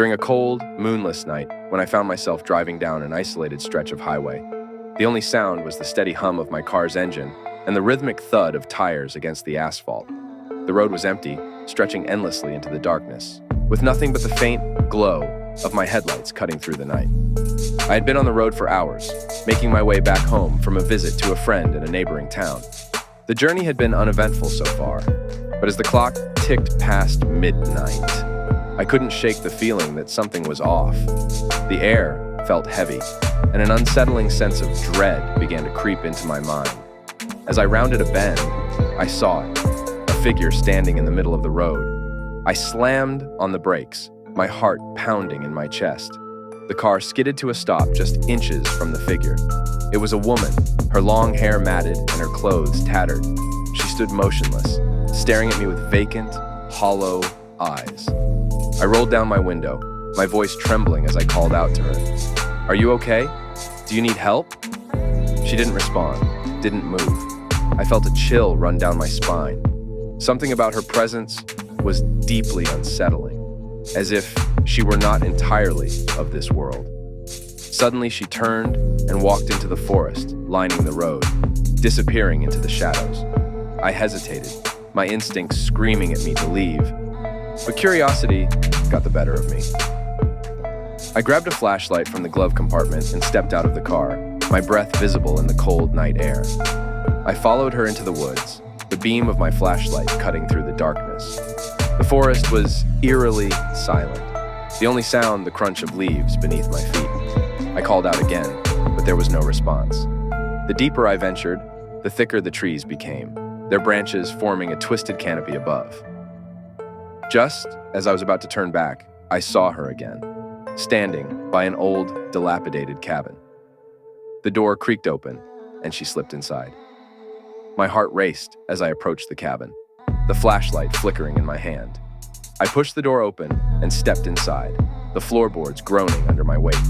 during a cold, moonless night when I found myself driving down an isolated stretch of highway. The only sound was the steady hum of my car's engine and the rhythmic thud of tires against the asphalt. The road was empty, stretching endlessly into the darkness, with nothing but the faint glow of my headlights cutting through the night. I had been on the road for hours, making my way back home from a visit to a friend in a neighboring town. The journey had been uneventful so far, but as the clock ticked past midnight, I couldn't shake the feeling that something was off. The air felt heavy, and an unsettling sense of dread began to creep into my mind. As I rounded a bend, I saw it, a figure standing in the middle of the road. I slammed on the brakes, my heart pounding in my chest. The car skidded to a stop just inches from the figure. It was a woman, her long hair matted and her clothes tattered. She stood motionless, staring at me with vacant, hollow eyes. I rolled down my window, my voice trembling as I called out to her. "Are you okay? Do you need help?" She didn't respond, didn't move. I felt a chill run down my spine. Something about her presence was deeply unsettling, as if she were not entirely of this world. Suddenly she turned and walked into the forest, lining the road, disappearing into the shadows. I hesitated, my instincts screaming at me to leave, but curiosity got the better of me. I grabbed a flashlight from the glove compartment and stepped out of the car, my breath visible in the cold night air. I followed her into the woods, the beam of my flashlight cutting through the darkness. The forest was eerily silent, the only sound the crunch of leaves beneath my feet. I called out again, but there was no response. The deeper I ventured, the thicker the trees became, their branches forming a twisted canopy above. Just as I was about to turn back, I saw her again, standing by an old, dilapidated cabin. The door creaked open, and she slipped inside. My heart raced as I approached the cabin, the flashlight flickering in my hand. I pushed the door open and stepped inside, the floorboards groaning under my weight.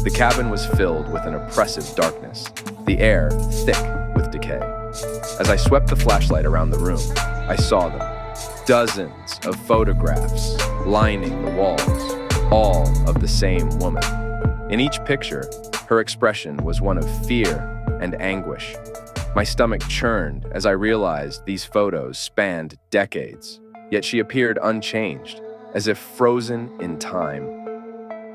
The cabin was filled with an oppressive darkness, the air thick with decay. As I swept the flashlight around the room, I saw them, dozens of photographs lining the walls, all of the same woman. In each picture, her expression was one of fear and anguish. My stomach churned as I realized these photos spanned decades, yet she appeared unchanged, as if frozen in time.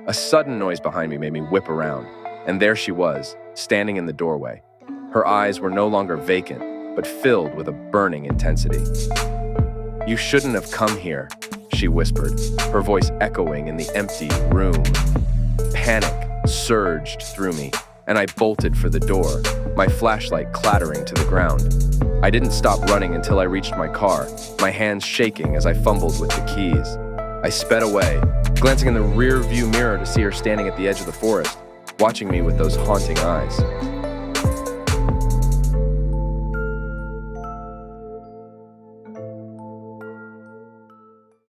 A sudden noise behind me made me whip around, and there she was, standing in the doorway. Her eyes were no longer vacant, but filled with a burning intensity. "You shouldn't have come here," she whispered, her voice echoing in the empty room. Panic surged through me, and I bolted for the door, my flashlight clattering to the ground. I didn't stop running until I reached my car, my hands shaking as I fumbled with the keys. I sped away, glancing in the rear view mirror to see her standing at the edge of the forest, watching me with those haunting eyes.